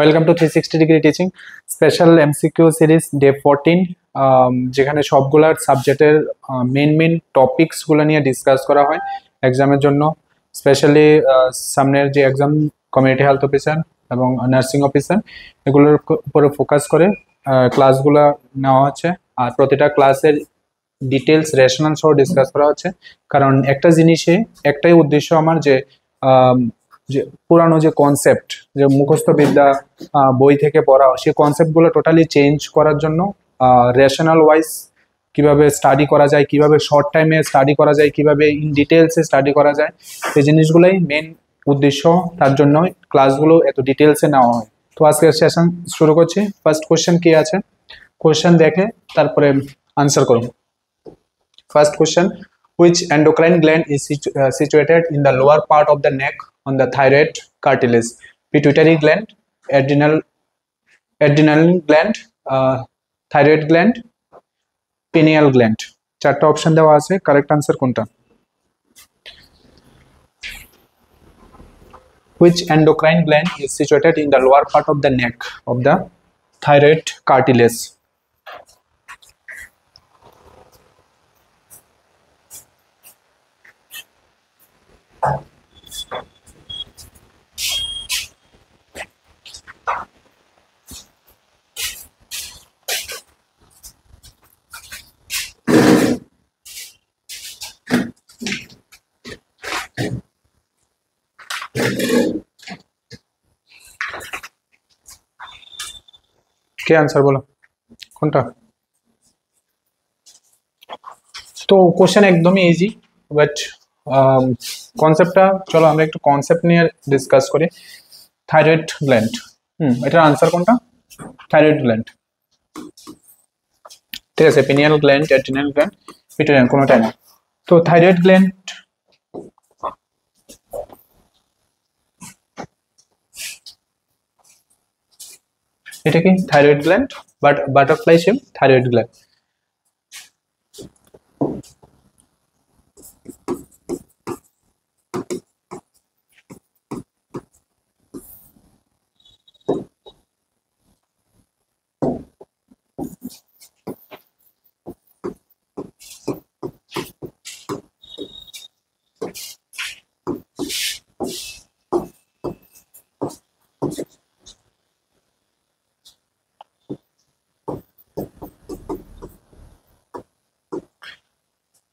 Welcome to 360 degree teaching special MCQ series day 14, যেখানে সবগুলার সাবজেক্টের মেন টপিকসগুলো নিয়ে ডিসকাস করা হয় এক্সামের জন্য। স্পেশালি সামনের যে এক্সাম কমিউনিটি হেলথ অফিসার এবং নার্সিং অফিসার, এগুলোর উপরে ফোকাস করে ক্লাসগুলো নেওয়া হচ্ছে। আর প্রতিটা ক্লাসের ডিটেলস রেশনাল সহ ডিসকাস করা হচ্ছে, কারণ একটা জিনিসে একটাই উদ্দেশ্য আমার, যে যে পুরানো যে কনসেপ্ট, যে মুখস্থ বিদ্যা বই থেকে পড়া, সেই কনসেপ্টগুলো টোটালি চেঞ্জ করার জন্য রেশনাল ওয়াইজ কিভাবে স্টাডি করা যায়, কিভাবে শর্ট টাইমে স্টাডি করা যায়, কিভাবে ইন ডিটেলসে স্টাডি করা যায়, সেই জিনিসগুলোই মেন উদ্দেশ্য। তার জন্য ক্লাসগুলো এত ডিটেলসে নেওয়া হয়। তো আজকের সেশন শুরু করছি। ফার্স্ট কোশ্চেন কি আছে, কোশ্চেন দেখে তারপরে আনসার করুন। First question: which endocrine gland is situated in the lower part of the neck on the thyroid cartilage? Pituitary gland, adrenal gland, thyroid gland, pineal gland. চারটা option দেওয়া আছে, correct answer কোনটা? Which endocrine gland is situated in the lower part of the neck of the thyroid cartilage? K answer বলো কোনটা? তো question একদমই easy, but কনসেপ্টটা, চলো আমরা একটু কনসেপ্ট নিয়ে ডিসকাস করি। থাইরয়েড গ্ল্যান্ড, এটার আনসার কোনটা? থাইরয়েড গ্ল্যান্ড, ঠিক আছে। Pineal gland, adrenal gland, pituitary, কোনোটাই না। তো থাইরয়েড গ্ল্যান্ড এটা কি? Thyroid gland, but butterfly shape thyroid gland.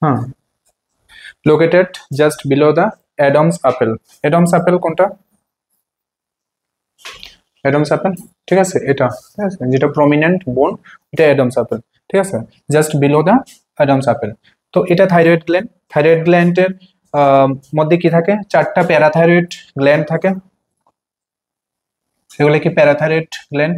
হ্যাঁ, located just below the Adam's apple. Adam's apple কোনটা? অ্যাডামস আপেল, ঠিক আছে, এটা ঠিক আছে, যেটা প্রমিনেন্ট বোন, এটা অ্যাডামস আপেল, ঠিক আছে, just below the Adam's apple. তো এটা থাইরয়েড গ্ল্যান্ড। থাইরয়েড গ্ল্যান্ডের মধ্যে কি থাকে? চারটা প্যারাথাইরয়েড গ্ল্যান্ড থাকে। এগুলো কি প্যারাথাইরয়েড গ্ল্যান্ড?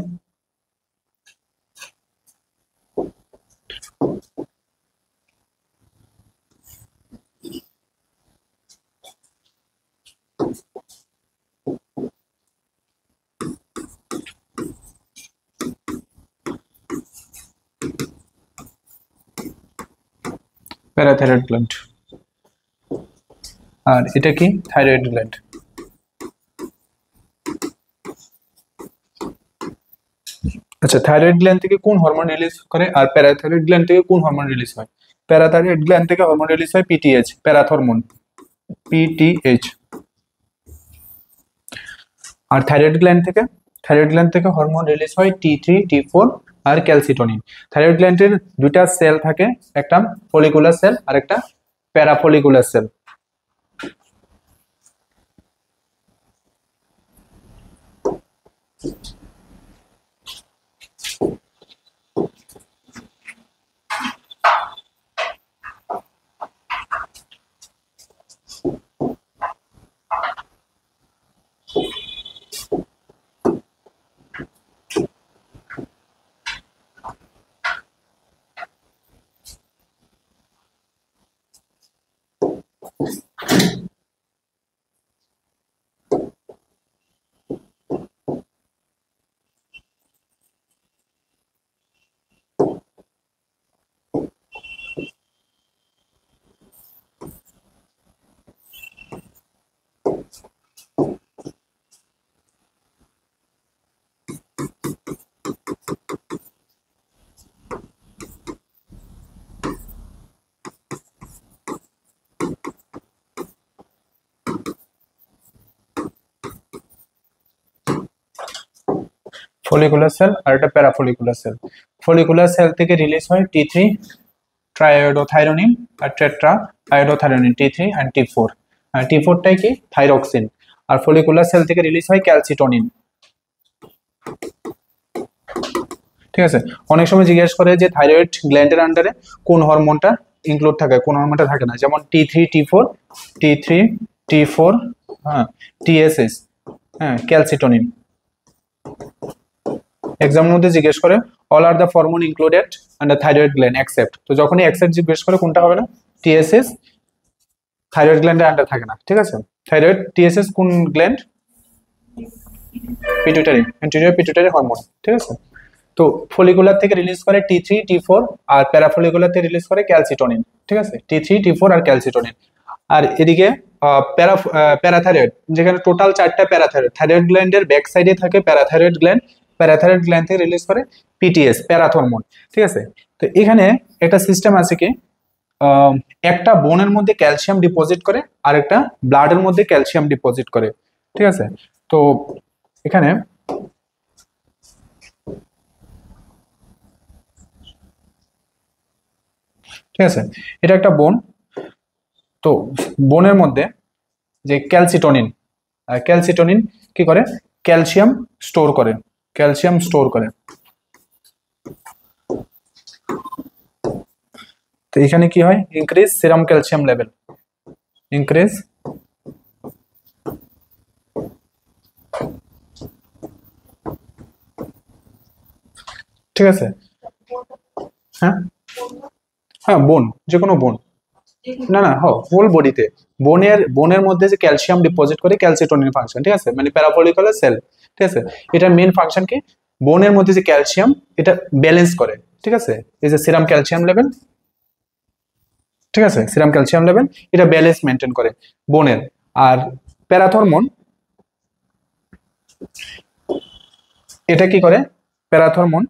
Parathyroid gland. আর এটা কি? Thyroid gland. আচ্ছা, থাইরয়েড গ্ল্যান্ড থেকে কোন হরমোন রিলিজ করে, আর প্যারাথাইরয়েড গ্ল্যান্ড থেকে কোন হরমোন রিলিজ হয়? প্যারাথাইরয়েড গ্ল্যান্ড থেকে হরমোন রিলিজ হয় পিটিএইচ, প্যারাথরমোন, পিটিএইচ। আর থাইরয়েড গ্ল্যান্ড থেকে হরমোন রিলিজ হয় T3, T4 আর ক্যালসিটোনিন। থাইরয়েড গ্ল্যান্ডের দুইটা সেল থাকে, একটা ফলিকুলার সেল আর একটা প্যারাফলিকুলার সেল। ফলিকুলার সেল আর এটা প্যারাফলিকুলার সেল। ফলিকুলার সেল থেকে রিলিজ হয় T3 ট্রাইওডোথাইরোনিন আর tetraiodothyronine T3 and T4। T4 টাই কি থাইরক্সিন। আর ফলিকুলার সেল থেকে রিলিজ হয় ক্যালসিটোনিন। ঠিক আছে, অনেক সময় জিজ্ঞেস করে যে থাইরয়েড গ্ল্যান্ডের আন্ডারে কোন হরমোনটা ইনক্লুড থাকে, কোন হরমোনটা থাকে না, যেমন T3 T4 T3 T4 হ্যাঁ TSS হ্যাঁ ক্যালসিটোনিন। এক্সামের মধ্যে জিজ্ঞেস করে all are the hormone included under thyroid gland except, তো যখনই এক্সেপ্ট জিজ্ঞেস করে কোনটা হবে না, TSS থাইরয়েড গ্ল্যান্ডের আন্ডার থাকে না। ঠিক আছে, থাইরয়েড TSS কোন gland, pituitary, anterior pituitary hormone. ঠিক আছে, তো ফলিকুলার থেকে রিলিজ করে T3 T4 আর প্যারাফলিকুলার থেকে রিলিজ করে ক্যালসিটোনিন। ঠিক আছে, T3 T4 আর ক্যালসিটোনিন। আর এদিকে প্যারাথাইরয়েড, যেখানে টোটাল 4টা প্যারাথাইরয়েড, থাইরয়েড গ্ল্যান্ডের ব্যাক সাইডে থাকে প্যারাথাইরয়েড গ্ল্যান্ড, প্যারাথাইরয়েড গ্ল্যান্ড থেকে রিলিজ করে PTS প্যারাথরমোন। ঠিক আছে, তো এখানে একটা সিস্টেম আছে কি, একটা বোনের মধ্যে ক্যালসিয়াম ডিপোজিট করে আর একটা ব্লাডের মধ্যে ক্যালসিয়াম ডিপোজিট করে। ঠিক আছে, তো এখানে ঠিক আছে, এটা একটা বোন। তো বোনের মধ্যে যে ক্যালসিটোনিন, ক্যালসিটোনিন কি করে, ক্যালসিয়াম স্টোর করে, ক্যালসিয়াম স্টোর করে। তো এখানে কি হয়, increase serum calcium level, increase ঠিক আছে। হ্যাঁ হ্যাঁ বোন, যে কোনো বোন, না না হোল বডিতে বোনের মধ্যে যে ক্যালসিয়াম ডিপোজিট করে ক্যালসিটোনিন ফাংশন। ঠিক আছে, মানে প্যারাফলিকুলার সেল। ঠিক আছে, এটার মেইন ফাংশন কি, বোনের মধ্যে যে ক্যালসিয়াম এটা ব্যালেন্স করে। ঠিক আছে, এই যে সিরাম ক্যালসিয়াম লেভেল, ঠিক আছে, সিরাম ক্যালসিয়াম লেভেল এটা ব্যালেন্স মেনটেন করে বোনের। আর প্যারাথরমোন এটা কি করে, parathormone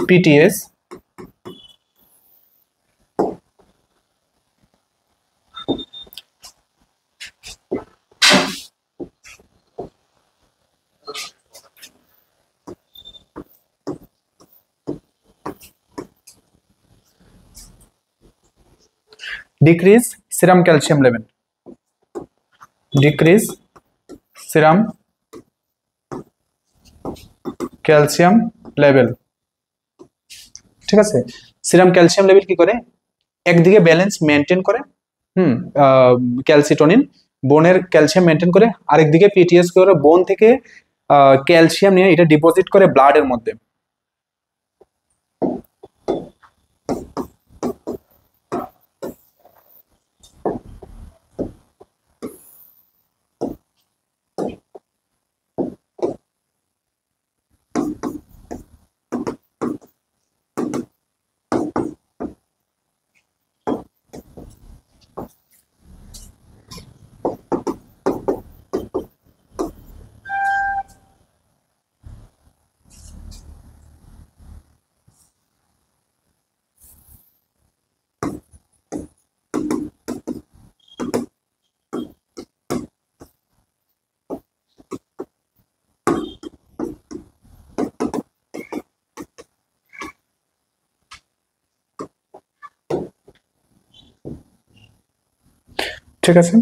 PTS decrease serum calcium level, decrease serum calcium level। ঠিক আছে, সিরাম ক্যালসিয়াম লেভেল কি করে, একদিকে ব্যালেন্স মেনটেন করে, ক্যালসিটোনিন বোনের ক্যালসিয়াম মেনটেন করে, আরেকদিকে PTS করে বোন থেকে ক্যালসিয়াম নিয়ে এটা ডিপোজিট করে ব্লাডের মধ্যে। ঠিক আছে,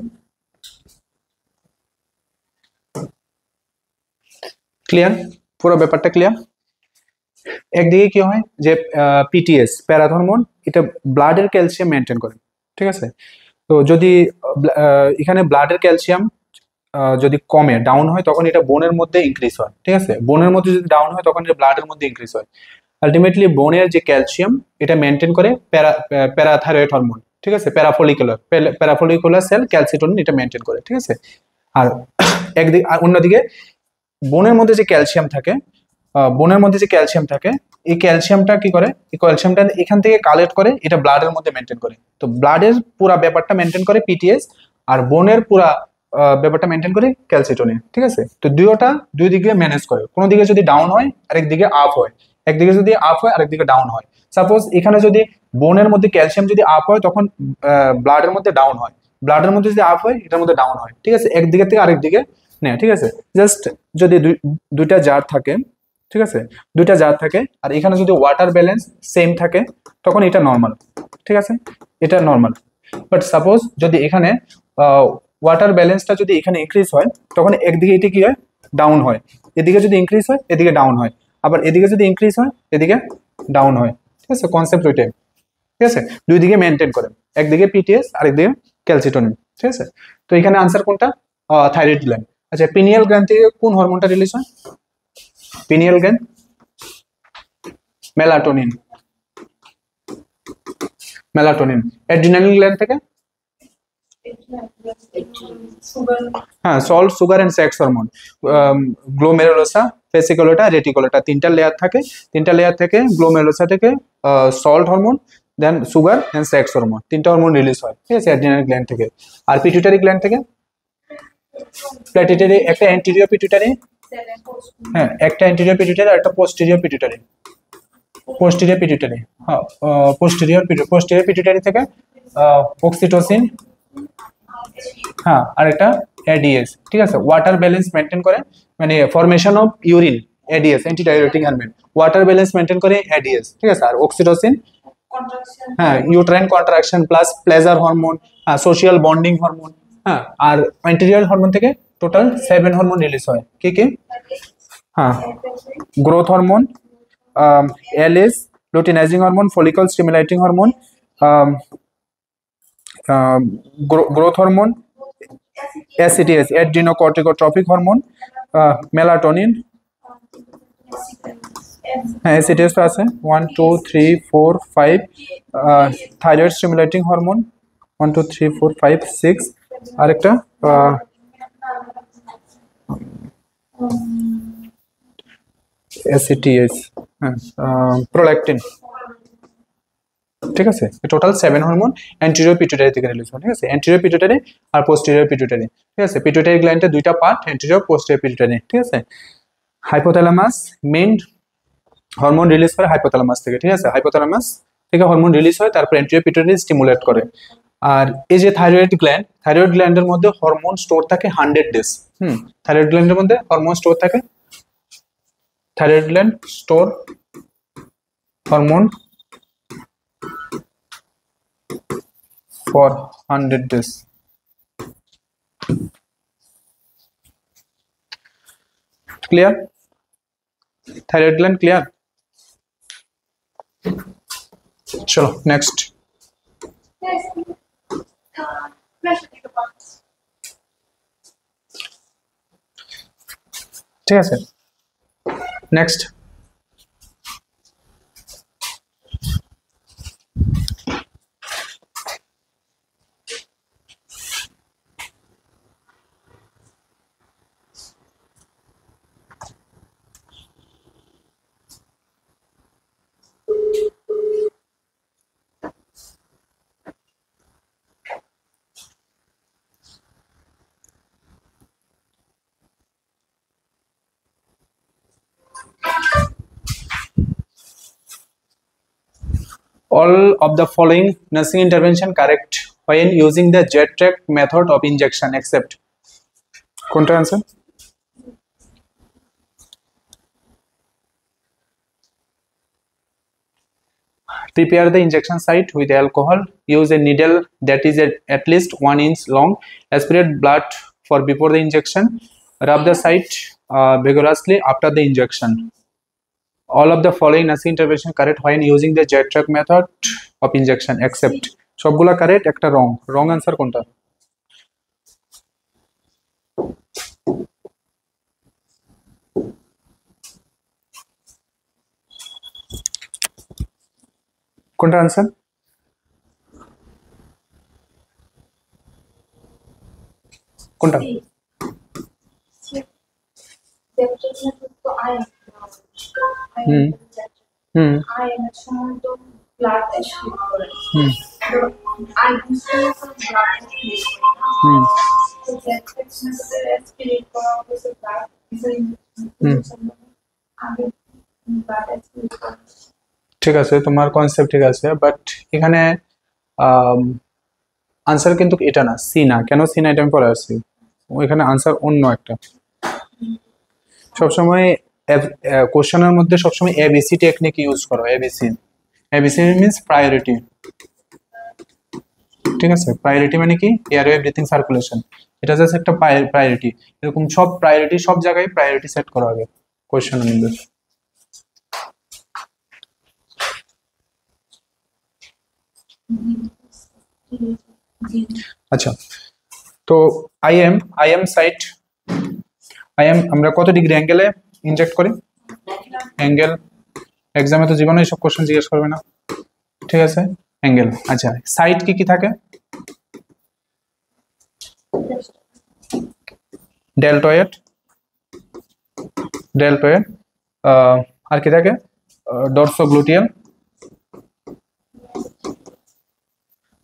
ক্লিয়ার, পুরো ব্যাপারটা ক্লিয়ার। একদিকে কি হয় যে PTS প্যারাথরমোন এটা ব্লাডের ক্যালসিয়াম মেনটেন করে। ঠিক আছে, তো যদি এখানে ব্লাডের ক্যালসিয়াম যদি কমে ডাউন হয় তখন এটা বোনের মধ্যে ইনক্রিজ হয়। ঠিক আছে, বোনের মধ্যে যদি ডাউন হয় তখন এটা ব্লাডের মধ্যে ইনক্রিজ হয়। আলটিমেটলি বোনের যে ক্যালসিয়াম এটা মেনটেন করে প্যারাথাইরয়েড হরমোন। ঠিক আছে, প্যারাফলিকুলার সেল ক্যালসিটোনিন এটা মেনটেন করে। ঠিক আছে, আর একদিকে অন্যদিকে বোনের মধ্যে যে ক্যালসিয়াম থাকে, এই ক্যালসিয়ামটা কি করে, এই ক্যালসিয়ামটা এখান থেকে কালেক্ট করে এটা ব্লাডের মধ্যে মেনটেন করে। তো ব্লাডের পুরা ব্যাপারটা মেনটেন করে PTS, আর বোনের পুরা ব্যাপারটা মেনটেন করে ক্যালসিটোনিন। ঠিক আছে, তো দুই দিকে ম্যানেজ করে, কোনো দিকে যদি ডাউন হয় আরেক দিকে আপ হয়, একদিকে যদি আপ হয় আরেকদিকে ডাউন হয়। সাপোজ এখানে যদি বোনের মধ্যে ক্যালসিয়াম যদি আপ হয় তখন ব্লাডের মধ্যে ডাউন হয়, ব্লাডের মধ্যে যদি আপ হয় এটার মধ্যে ডাউন হয়। ঠিক আছে, একদিকে থেকে আরেক দিকে নেয়, ঠিক আছে। জাস্ট যদি দুইটা জার থাকে, ঠিক আছে, দুইটা জার থাকে আর এখানে যদি ওয়াটার ব্যালেন্স সেম থাকে তখন এটা নর্মাল, ঠিক আছে, এটা নর্মাল। বাট সাপোজ যদি এখানে ওয়াটার ব্যালেন্সটা যদি এখানে ইনক্রিজ হয় তখন একদিকে এটি কি হয়, ডাউন হয়, এদিকে যদি ইনক্রিজ হয় এদিকে ডাউন হয়, আবার এদিকে যদি ইনক্রিজ হয় এদিকে ডাউন হয়, ঠিক আছে, কনসেপ্ট ওইটাই, ঠিক আছে। দুই দিকে মেনটেন করেন, একদিকে পিটিএস আরেকদিকে ক্যালসিটোনিন, ঠিক আছে। তো এখানে আনসার কোনটা, থাইরয়েড গ্ল্যান্ড। আচ্ছা, পিনিয়াল গ্ল্যান্ড থেকে কোন হরমোনটা রিলিজ হয়, pineal gland, melatonin, melatonin. Adrenaline gland থেকে, হ্যাঁ, salt, sugar and sex hormone, glomerulosa, fasciculata, reticulata, তিনটা লেয়ার থাকে, তিনটা লেয়ার থেকে গ্লোমেরুলোসা থেকে salt hormone, then sugar and sex hormone, তিনটা হরমোন রিলিজ হয়, ঠিক আছে, অ্যাড্রিনাল গ্ল্যান্ড থেকে। আর পিটুইটারি গ্ল্যান্ড থেকে, পিটুইটারি একটা অ্যান্টেরিয়র পিটুইটারি, হ্যাঁ, একটা অ্যান্টেরিয়র পিটুইটারি আর একটা পোস্টেরিয়র পিটুইটারি, পোস্টেরিয়র পিটুইটারি, হ্যাঁ, পোস্টেরিয়র পিটুইটারি থেকে অক্সিটোসিন, হ্যাঁ, আর একটা এডিএস, ঠিক আছে, ওয়াটার ব্যালেন্স মেনটেন করে, মানে formation of urine, ADH, antidiuretic hormone, water balance maintain করে এডিএস, ঠিক আছে। আর অক্সিটোসিন, হ্যাঁ, uterine contraction plus pleasure hormone, social bonding hormone, হ্যাঁ। আর অ্যান্টেরিয়র হরমোন থেকে টোটাল 7 হরমোন রিলিজ হয়, কি কি, হ্যাঁ, growth hormone, LH, luteinizing hormone, follicle stimulating hormone, growth hormone, ACTH, adrenocorticotropic hormone, melatonin, হ্যাঁ, এসিটিএস তো আছে 1 2 3 4 5, থাইরয়েড স্টিমুলেটিং হরমোন 1 2 3 4 5 6, আরেকটা এসিটিএস, হ্যাঁ, প্রোল্যাকটিন, ঠিক আছে। টোটাল 7 হরমোন অ্যান্টেরিয়র পিটুইটারি থেকে রিলিজ হয়, ঠিক আছে, অ্যান্টেরিয়র পিটুইটারি আর পোস্টেরিয়র পিটুইটারি, ঠিক আছে। পিটুইটারি গ্ল্যান্ডের দুইটা পার্ট, অ্যান্টেরিয়র, পোস্টেরিয়র পিটুইটারি, ঠিক আছে। হাইপোথ্যালামাস মেইন হরমোন রিলিজ করে হাইপোথ্যালামাস থেকে, ঠিক আছে, হাইপোথ্যালামাস থেকে হরমোন রিলিজ হয়, তারপর অ্যান্টেরিয়র পিটুইটারি স্টিমুলেট করে। আর এই যে থাইরয়েড গ্ল্যান্ড, থাইরয়েড গ্ল্যান্ডের মধ্যে হরমোন স্টোর থাকে 100 ডেজ, থাইরয়েড গ্ল্যান্ডের মধ্যে হরমোন স্টোর থাকে, thyroid gland store hormone for 100 days. Clear? Thyroid gland clear? Chalo, next. ঠিক আছে, next. All of the following nursing intervention correct when using the jet track method of injection except কোনটা answer? Prepare the injection site with alcohol. Use a needle that is at least 1 inch long. Aspirate blood for before the injection. Rub the site vigorously after the injection. All of the following nursing intervention correct when using the jet track method of injection except সবগুলা correct, একটা wrong. Wrong answer কোনটা? কোনটা answer? কোনটা? ঠিক আছে, তোমার concept ঠিক আছে, বাট এখানে আনসার কিন্তু এটা না, সি না। কেন সি না এটা আমি পরে আসছি। ওইখানে আনসার অন্য একটা। সবসময় কোশ্চেনের মধ্যে সবসময় এবিসি টেকনিক ইউজ করো। ABC, ABC means priority. ঠিক আছে, প্রায়োরিটি মানে কি, এয়ারওয়ে ব্রিথিং সার্কুলেশন, এটা জাস্ট একটা প্রায়োরিটি। এরকম সব প্রায়োরিটি, সব জায়গায় প্রায়োরিটি সেট করা হবে কোশ্চেনের মধ্যে। আচ্ছা, তো আইএম সাইট, আইএম আমরা কত ডিগ্রি অ্যাঙ্গেলে ইনজেক্ট করি? অ্যাঙ্গেল, এক্সামে তো জীবনে এইসব কোশ্চেন জিজ্ঞেস করবে না। ঠিক আছে, অ্যাঙ্গেল। আচ্ছা, সাইট কি কি থাকে? ডেল্টয়েড, ডেল্টয়েড, আর কি থাকে? ডরসোগ্লুটিয়াল,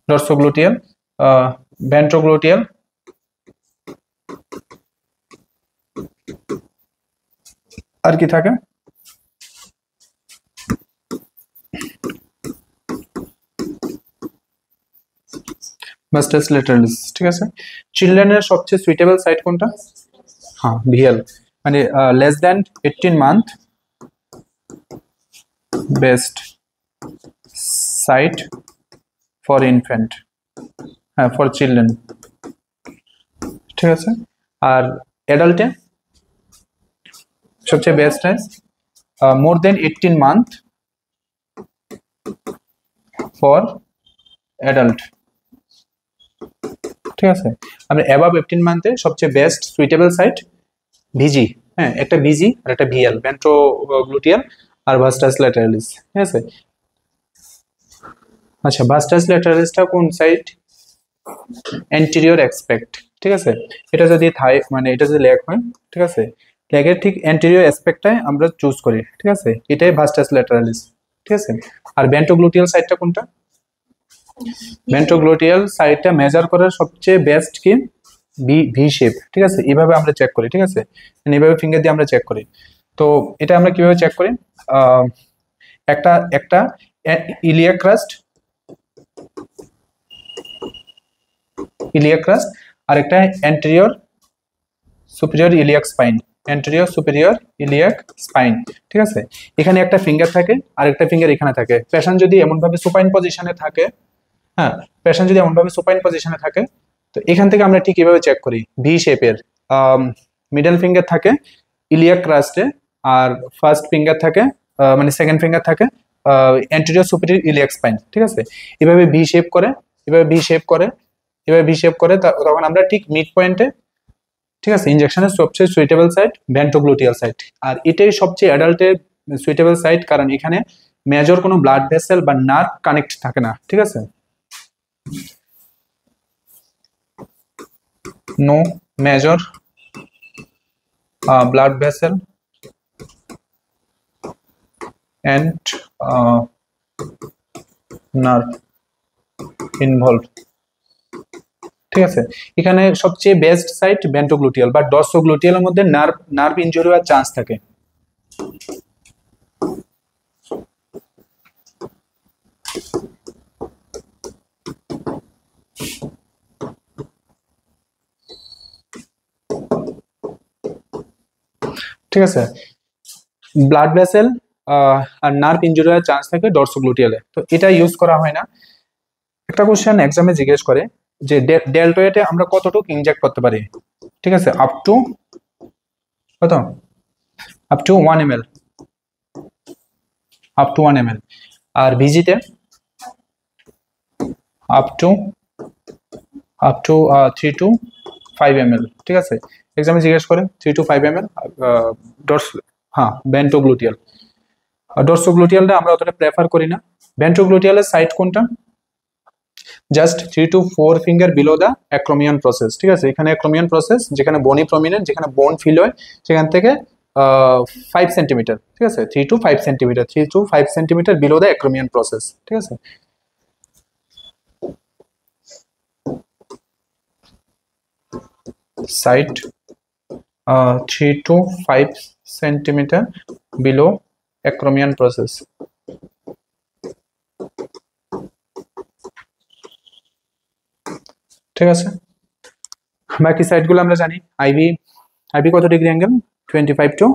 ডরসোগ্লুটিয়াল, ভেন্ট্রোগ্লুটিয়াল, আর কি থাকে? ভাস্টাস ল্যাটারালিস। ঠিক আছে, চিলড্রেনের সবচেয়ে সুইটেবল সাইট কোনটা? হ্যাঁ, ভিএল, মানে less than 18 month, best site for infant, হ্যাঁ ফর চিলড্রেন। ঠিক আছে, আর অ্যাডাল্টে সবচেয়ে বেস্ট হয় more than 18 month for adult. ঠিক আছে, আমরা অ্যাবাভ 18 মান্থে সবচেয়ে বেস্ট সুইটেবল সাইট ভিজি, হ্যাঁ একটা ভিজি আর একটা ভিএল, ভেন্ট্রোগ্লুটিয়াল আর ভাস্টাস ল্যাটারালিস। ঠিক আছে, আচ্ছা ভাস্টাস ল্যাটারালিসটা কোন সাইট? Anterior aspect. ঠিক আছে, এটা যদি থাই মানে এটা যদি লেগ হয়, ঠিক আছে, লেগের ঠিক অ্যান্টেরিয়র অ্যাসপেক্টটাই আমরা চুজ করি। ঠিক আছে, এটাই ভাস্টাস ল্যাটারালিস। ঠিক আছে, আর ভেন্ট্রোগ্লুটিয়াল সাইটটা কোনটা? ভেন্ট্রোগ্লুটিয়াল সাইটটা মেজার করার সবচেয়ে বেস্ট কি? V shape. ঠিক আছে, এইভাবে আমরা চেক করি। ঠিক আছে, এইভাবে ফিঙ্গার দিয়ে আমরা চেক করি। তো এটা আমরা কিভাবে চেক করি? একটা একটা ইলিয়াক ক্রাস্ট, ইলিয়াক ক্রাস্ট, আর একটা anterior superior iliac spine, anterior superior iliac spine. ঠিক আছে, এখানে একটা ফিঙ্গার থাকে আর একটা ফিঙ্গার এখানে থাকে। পেশেন্ট যদি এমনভাবে সুপাইন পজিশনে থাকে, হ্যাঁ পেশেন্ট যদি এমনভাবে সুপাইন পজিশনে থাকে, তো এখান থেকে আমরা ঠিক এভাবে চেক করি। ভি শেপের মিডল ফিঙ্গার থাকে ইলিয়াক ক্রাস্টে, আর ফার্স্ট ফিঙ্গার থাকে মানে সেকেন্ড ফিঙ্গার থাকে অ্যান্টেরিয়র সুপিরিয়র ইলিয়াক স্পাইন। ঠিক আছে, এভাবে ভি শেপ করে, এভাবে ভি শেপ করে, এভাবে ভি শেপ করে, তখন আমরা ঠিক মিড পয়েন্টে, ঠিক আছে, ইনজেকশনের সবচেয়ে সুইটেবল সাইট ভেন্ট্রোগ্লুটিয়াল সাইট। আর এটাই সবচেয়ে অ্যাডাল্টের সুইটেবল সাইট, কারণ এখানে মেজর কোনো ব্লাড ভেসেল বা নার্ভ কানেক্ট থাকে না। ঠিক আছে, no major blood vessel and nerve involved। ঠিক আছে, এখানে সবচেয়ে বেস্ট সাইট ভেন্ট্রোগ্লুটিয়াল বা ডরসোগ্লুটিয়ালের মধ্যে নার্ভ ইনজুরি হওয়ার চান্স থাকে। ঠিক আছে, ব্লাড ভেসেল আর নার্ভ ইনজুরি হওয়ার চান্স থাকে ডরসোগ্লুটিয়ালে, তো এটা ইউজ করা হয় না। একটা কোশ্চেন এক্সামে জিজ্ঞেস করে যে ডেল্টয়েডে আমরা কতটুকু ইনজেক্ট করতে পারি? ঠিক আছে, আপ টু কত? Up to 1 ml, up to 1 ml। আর ভিজিতে আপ টু 3 to 5 ml। ঠিক আছে, এক্সামে জিজ্ঞেস করে 3 to 5 ml ডর্স, হ্যাঁ ভেন্ট্রোগ্লুটিয়াল। ডরসোগ্লুটিয়ালটা আমরা অতটা প্রেফার করি না। ভেন্ট্রোগ্লুটিয়ালের সাইট কোনটা? Just 3 to 4 finger below the acromion process. ঠিক আছে, এখানে অ্যাক্রোমিয়ান প্রসেস, যেখানে বনি প্রমিনেন্ট, যেখানে বোন ফিল হয়, সেখান থেকে 5 সেন্টিমিটার। ঠিক আছে, 3 to 5 centimetre, 3 to 5 centimetre below the acromion process. ঠিক আছে, site 3 to 5 centimetre below acromion process. ঠিক আছে, বাকি সাইডগুলো আমরা জানি। আইভি আইভি কত degree angle? 25 to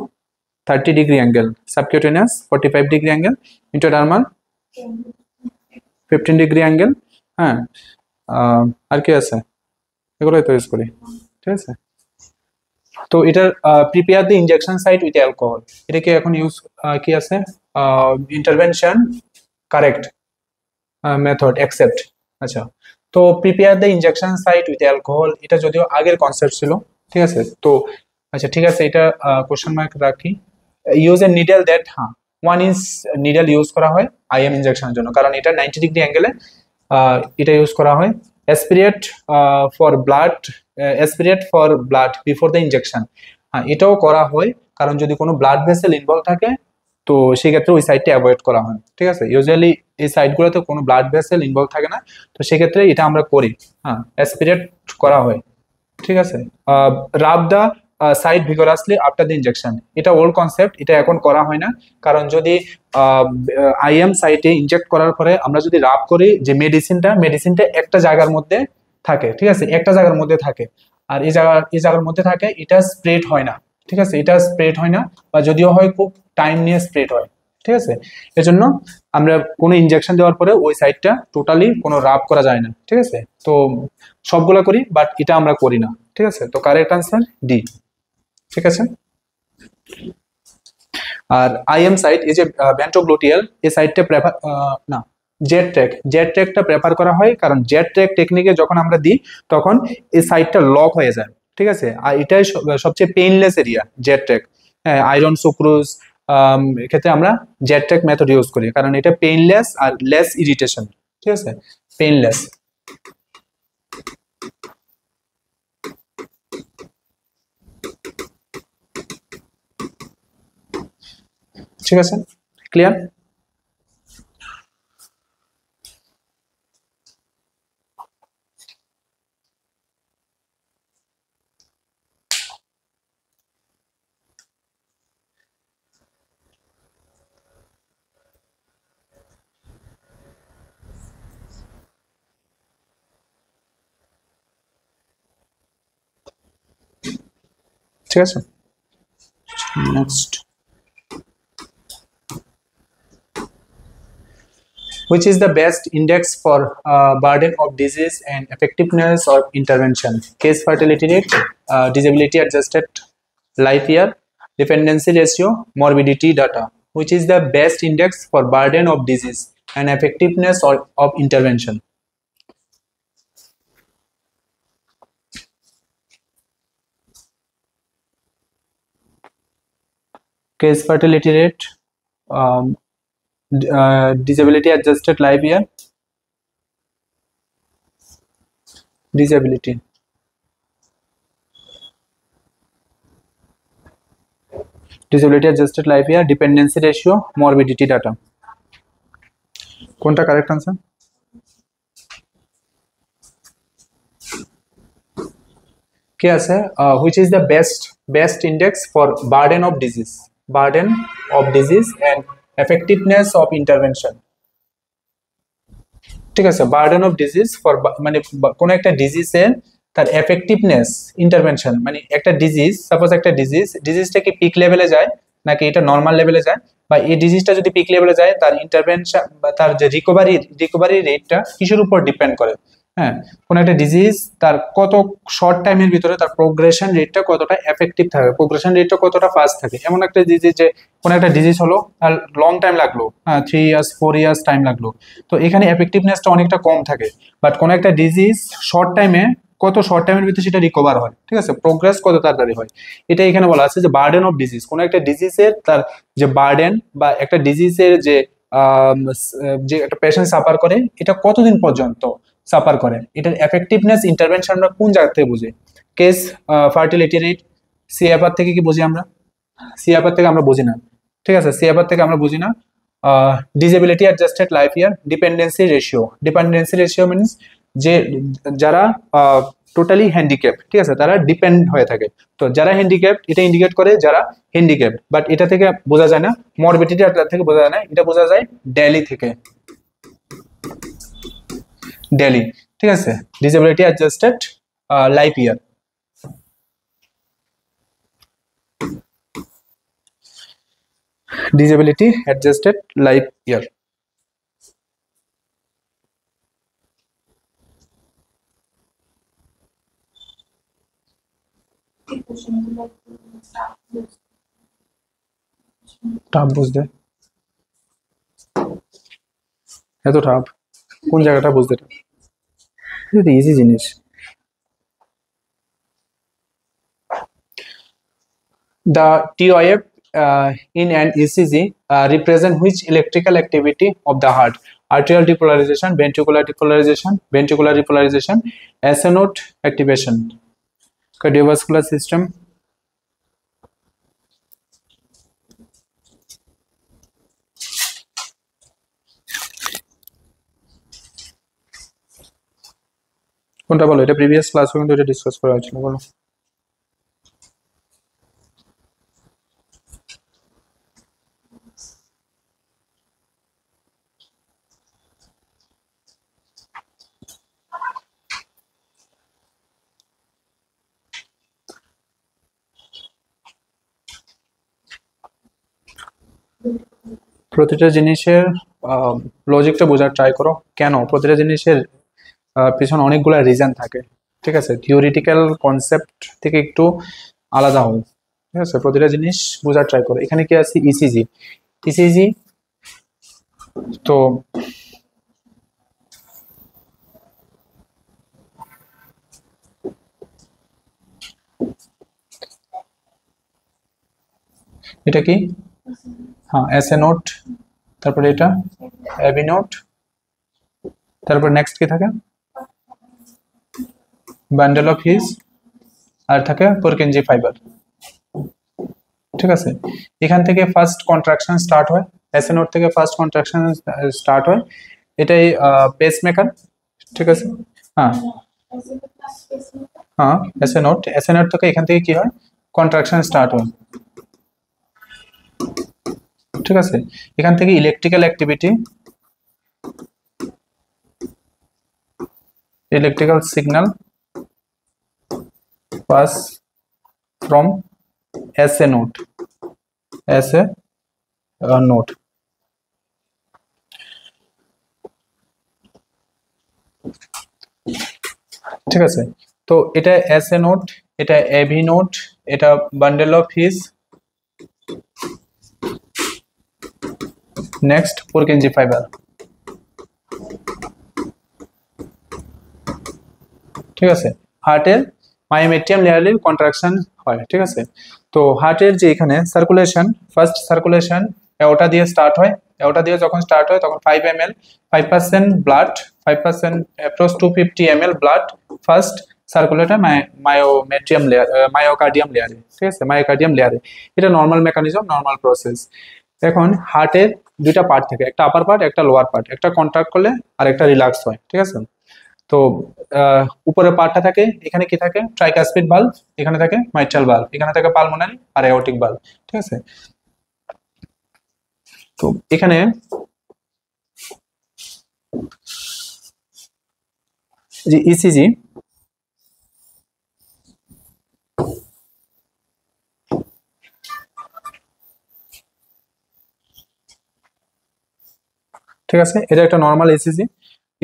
30 degree angle. Subcutaneous 45 degree angle. Intradermal 15 degree angle. হ্যাঁ, আর কি আছে? এগুলোই তো ইউজ করি, ঠিক আছে। তো এটার prepare the injection site with alcohol, এটা কি এখন ইউজ কি আছে? Intervention correct method accept. আচ্ছা, তো prepare the injection site with alcohol, এটা যদিও আগের কনসেপ্ট ছিল, ঠিক আছে। তো আচ্ছা ঠিক আছে, এটা কোশ্চেন মার্ক রাখি। ইউজ এ নিডল দ্যাট, হ্যাঁ 1 ইঞ্চ নিডল ইউজ করা হয় আইএম ইনজেকশনের জন্য, কারণ এটা 90 ডিগ্রি অ্যাঙ্গেলে এটা ইউজ করা হয়। Aspirate for blood before the injection, হ্যাঁ এটাও করা হয়, কারণ যদি কোনো ব্লাড ভেসেল ইনভলভ থাকে তো সেক্ষেত্রে ওই সাইডটা অ্যাভয়েড করা হয়, ঠিক আছে। ইউজুয়ালি এই সাইডগুলোতে কোনো ব্লাড ভেসেল ইনভলভ থাকে না, তো সেক্ষেত্রে এটা আমরা করি, হ্যাঁ অ্যাসপিরেট করা হয়, ঠিক আছে। Rub the side vigorously after the injection, এটা ওল্ড কনসেপ্ট, এটা এখন করা হয় না, কারণ যদি আইএম সাইটে ইনজেক্ট করার পরে আমরা যদি রাব করি, যে মেডিসিনটা একটা জায়গার মধ্যে থাকে, ঠিক আছে, একটা জায়গার মধ্যে থাকে, আর এই জায়গার মধ্যে থাকে, এটা স্প্রেড হয় না, ঠিক আছে, এটা স্প্রেড হয় না, বা যদিও হয় খুব টাইম নিয়ে স্প্রেড হয়, ঠিক আছে। এজন্য আমরা কোনো ইনজেকশন দেওয়ার পরে ওই সাইডটা টোটালি কোনো রাব করা যায় না, ঠিক আছে। তো সবগুলা করি, বাট এটা আমরা করি না, ঠিক আছে। তো কারেক্ট আনসার ডি, ঠিক আছে। আর আইএম সাইট, এই যে ভেন্ট্রোগ্লুটিয়াল, এই সাইডটা প্রেফার না, জেড ট্র্যাকটা প্রেফার করা হয়, কারণ জেড ট্র্যাক টেকনিকে যখন আমরা দিই তখন এই সাইডটা লক হয়ে যায়, ঠিক আছে। আর এটাই সবচেয়ে পেইনলেস এরিয়া জেড ট্র্যাক। হ্যাঁ, আয়রন সুক্রোজ এক্ষেত্রে আমরা জেড ট্র্যাক মেথড ইউজ করি, কারণ এটা পেইনলেস আর লেস ইরিটেশন, ঠিক আছে, পেইনলেস। ঠিক আছে, ক্লিয়ার? ঠিক আছে, next. Which is the best index for burden of disease and effectiveness of intervention? Case fertility rate, disability adjusted life year, dependency ratio, morbidity data. Which is the best index for burden of disease and effectiveness of intervention? Case fertility rate, disability adjusted life year, disability adjusted life year, dependency ratio, morbidity data. কোনটা correct answer? কি আছে? which is the best index for burden of disease and effectiveness of intervention? ঠিক আছে, burden of disease for, মানে কোন একটা ডিজিজের তার effectiveness intervention, মানে একটা ডিজিজ, সাপোজ একটা ডিজিজটা কি পিক লেভেলে যায় নাকি এটা নর্মাল লেভেলে যায়, বা এই ডিজিজটা যদি পিক লেভেলে যায় তার ইন্টারভেনশন বা তার যে রিকভারি রেটটা কিসের উপর ডিপেন্ড করে। হ্যাঁ, কোন একটা ডিজিজ তার কত শর্ট টাইমের ভিতরে তার প্রোগ্রেশন রেটটা কতটা এফেক্টিভ থাকে, প্রোগ্রেশন রেটটা কতটা ফাস্ট থাকে। এমন একটা ডিজিজ, যে কোন একটা ডিজিজ হলো আর লং টাইম লাগলো, হ্যাঁ 3 ইয়ার্স 4 ইয়ার্স টাইম লাগলো, তো এখানে এফেক্টিভনেসটা অনেকটা কম থাকে। বাট কোন একটা ডিজিজ শর্ট টাইমে, কত শর্ট টাইমের ভিতরে সেটা রিকভার হয়, ঠিক আছে, প্রোগ্রেস কত তাড়াতাড়ি হয়, এটা এখানে বলা আছে যে বার্ডেন অফ ডিজিজ। কোন একটা ডিজিজের তার যে বার্ডেন বা একটা ডিজিজের যে একটা পেশেন্ট সাফার করে, এটা কতদিন পর্যন্ত সাফার করে, এটার এফেক্টিভনেস ইন্টারভেনশন আমরা কোন জায়গা থেকে বুঝি? কেস ফার্টিলিটি রেট, সিএফআর থেকে কি বুঝি আমরা? সিএফআর থেকে আমরা বুঝি না, ঠিক আছে, সিএফআর থেকে আমরা বুঝি না। ডিসেবিলিটি অ্যাডজাস্টেড লাইফ ইয়ার, ডিপেন্ডেন্সি রেশিও মিনস যে যারা টোটালি হ্যান্ডিক্যাপ, ঠিক আছে, তারা ডিপেন্ড হয়ে থাকে। তো যারা হ্যান্ডিক্যাপ, এটা ইন্ডিকেট করে যারা হ্যান্ডিক্যাপ, বাট এটা থেকে বোঝা যায় না। মরবিডিটি থেকে বোঝা যায় না, এটা বোঝা যায় ডেলি থেকে, ডেলি, ঠিক আছে। ডিসেবিলিটি অ্যাডজাস্টেড লাইফ ইয়ার, ডিসেবিলিটি অ্যাডজাস্টেড লাইফ ইয়ার। টাফ বুঝতে, এত টাফ কোন জায়গাটা বুঝতে? এটা ইজি জিনিস। The TOF in an ECG represent which electrical activity of the heart? Arterial depolarization, ventricular depolarization, ventricular repolarization, SA node activation, cardiovascular system. কোনটা বলো? এটা প্রিভিয়াস ক্লাসে কিন্তু এটা ডিসকাস করা হয়েছিল, বলো। প্রতিটা জিনিসের লজিকটা বোঝার ট্রাই করো। কেন? প্রতিটা জিনিসের পিছনে অনেকগুলো রিজন থাকে, ঠিক আছে? থিওরিটিক্যাল কনসেপ্ট থেকে একটু আলাদা হয়, ঠিক আছে? প্রতিটা জিনিস বোঝার ট্রাই করো। এখানে কি আছে? ইসিজি। ইসিজি তো এটা কি? হ্যাঁ, এস এ নোট, তারপরে এটা এবি নোট, তারপর নেক্সট কি থাকে? বান্ডেল অফ হিজ, আর থাকে পুরকিনজি ফাইবার, ঠিক আছে? এখান থেকে ফার্স্ট কন্ট্রাকশন স্টার্ট হয়, এস এ নোট থেকে ফার্স্ট কন্ট্রাকশন স্টার্ট হয়। এটাই পেসমেকার, ঠিক আছে? হ্যাঁ হ্যাঁ, এস এ নোট থেকে এখান থেকে কি হয়? কন্ট্রাকশন স্টার্ট হয়, ঠিক আছে? এখান থেকে electrical activity, electrical signal pass from S A node, S A node, ঠিক আছে? তো এটা এস এ নোট, এটা এবি নোট, এটা bundle of His, next Purkinje fibre, ঠিক আছে? হার্টের মায়োমেট্রিয়াম লেয়ারের কন্ট্রাকশন হয়, ঠিক আছে? তো হার্টের যে এখানে সার্কুলেশন, ফার্স্ট সার্কুলেশন ওটা দিয়ে স্টার্ট হয়। ওটা দিয়ে যখন স্টার্ট হয় তখন 5 ml 5% blood, 5% approx 250 ml blood first circulate হয় মায়োমেট্রিয়াম লেয়ার, মায়োকার্ডিয়াম লেয়ারে, ঠিক আছে? মায়োকার্ডিয়াম লেয়ারে। এটা নর্মাল মেকানিজম, নর্মাল প্রসেস। এখন হার্টের দুইটা পার্ট থাকে, একটা আপার পার্ট, একটা লোয়ার পার্ট, একটা কন্ট্রাক্ট করলে আর একটা রিল্যাক্স হয়, ঠিক আছে? তো উপরের পার্টটা থাকে, এখানে কি থাকে? ট্রাইকাসপিড ভালভ, এখানে থাকে মাইট্রাল ভালভ, এখানে থাকে পালমোনারি আর এওর্টিক ভালভ, ঠিক আছে? তো এখানে যে ইসিজি, ঠিক আছে? এটা একটা নর্মাল ইসিজি।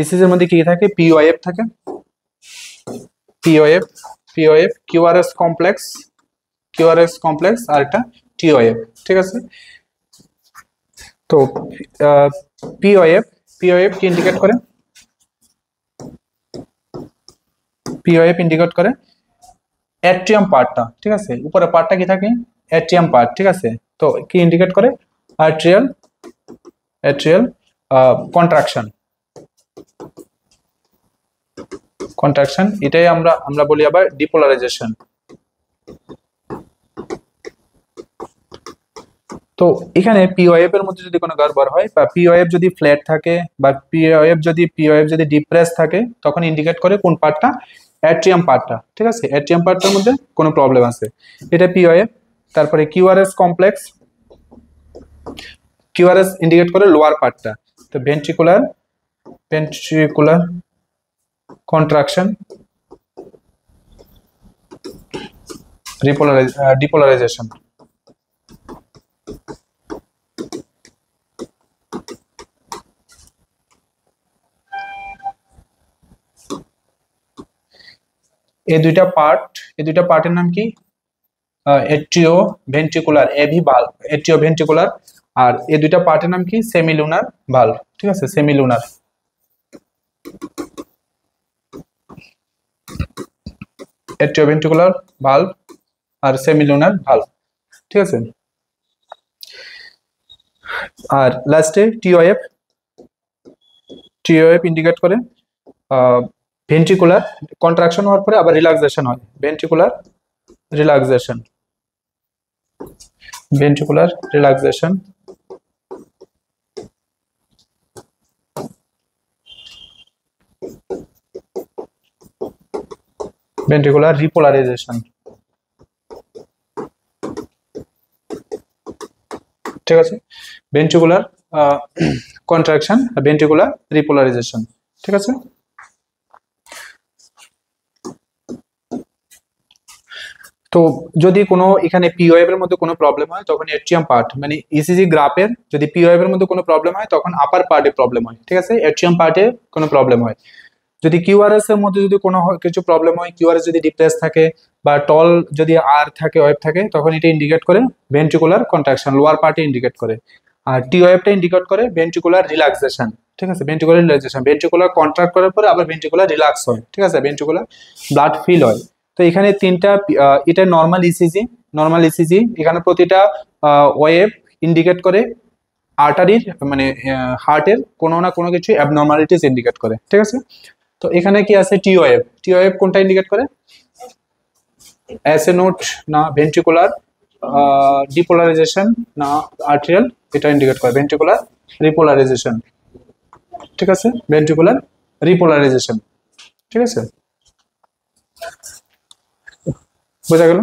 ইসিজির মধ্যে কি থাকে? পিওএফ থাকে, P wave, P wave, QRS complex, QRS complex, আর একটা টিওএফ, ঠিক আছে? তো পিওএফ, পিওএফ কি ইন্ডিকেট করে? পিওএফ ইন্ডিকেট করে অ্যাট্রিয়াম পার্টটা, ঠিক আছে? উপরে পার্টটা কি থাকে? অ্যাট্রিয়াম পার্ট, ঠিক আছে? তো কি ইন্ডিকেট করে? Arterial, atrial contraction, contraction. এটাই আমরা বলি আবার ডিপোলারাইজেশন। তো এখানে পিওএফ এর মধ্যে যদি কোনো গড়বড় হয়, বা পিওএফ যদি ফ্ল্যাট থাকে, বা পিওএফ যদি ডিপ্রেস থাকে, তখন ইন্ডিকেট করে কোন পার্টটা? অ্যাট্রিয়াম পার্টটা, ঠিক আছে? অ্যাট্রিয়াম পার্টটার মধ্যে কোনো প্রবলেম আছে, এটা পিওএফ। তারপরে কিউআরএস কমপ্লেক্স, কিউআরএস ইন্ডিকেট করে লোয়ার পার্টটা। তো ভেন্ট্রিকুলার, ভেন্ট্রিকুলার কন্ট্রাকশন, ডিপোলারাইজেশন, এই দুইটা পার্টের নাম কি? Atrioventricular AV valve, atrioventricular. আর এই দুইটা পার্টের নাম কি? Semilunar valve. ঠিক আছে, সেমিলুনার, এট্রিও ভেন্ট্রিকুলার ভালভ আর সেমিলুনার ভালভ। ঠিক আছে, আর লাস্টে টিওএফ, টিওএফ ইন্ডিকেট করে ভেন্ট্রিকুলার কন্ট্রাকশন হওয়ার পরে আবার রিল্যাক্সেশন হয়, ventricular relaxation, ventricular relaxation. Ventricular repolarization. ঠিক আছে, ভেন্ট্রিকুলার কন্ট্রাকশন, ভেন্ট্রিকুলার রিপোলারাইজেশন। ঠিক আছে, তো যদি কোনো এখানে পিওএফ এর মধ্যে কোনো প্রবলেম হয় তখন এট্রিয়াম পার্ট মানে ইসিজি গ্রাফের যদি পিওএফ এর মধ্যে কোনো প্রবলেম হয় তখন আপার পার্টে প্রবলেম হয়। ঠিক আছে, এট্রিয়াম পার্টে কোনো প্রবলেম হয়। যদি কিউআরএস এর মধ্যে যদি কোনো কিছু প্রবলেম হয়, কিউআরএস যদি ডিপ্রেস থাকে বা টল যদি আর থাকে, ওয়েভ থাকে, তখন এটা ইন্ডিকেট করে ভেন্ট্রিকুলার কন্ট্রাকশন, লোয়ার পার্টে ইন্ডিকেট করে। আর টিওএফটা ইন্ডিকেট করে ভেন্ট্রিকুলার রিল্যাক্সেশন। ঠিক আছে, ভেন্ট্রিকুলার রিল্যাক্সেশন, ভেন্ট্রিকুলার কন্ট্রাক্ট করার পরে আবার ভেন্ট্রিকুলার রিল্যাক্স হয়। ঠিক আছে, ভেন্ট্রিকুলার ব্লাড ফিল হয়। তো এখানে তিনটা, এটা নর্মাল ইসিজি, নর্মাল ইসিজি, এখানে প্রতিটা ওয়েভ ইন্ডিকেট করে আর্টারির মানে হার্টের কোনো না কোনো কিছু অ্যাবনর্মালিটিস ইন্ডিকেট করে। ঠিক আছে, তো এখানে কি আছে? টিওএফ, টিওএফ কোনটা ইন্ডিকেট করে? এসএ নোট না ভেন্ট্রিকুলার ডিপোলারাইজেশন না আর্টেরিয়াল, এটা ইন্ডিকেট করে ভেন্ট্রিকুলার রিপোলারাইজেশন। ঠিক আছে, ভেন্ট্রিকুলার রিপোলারাইজেশন। ঠিক আছে, বোঝা গেল?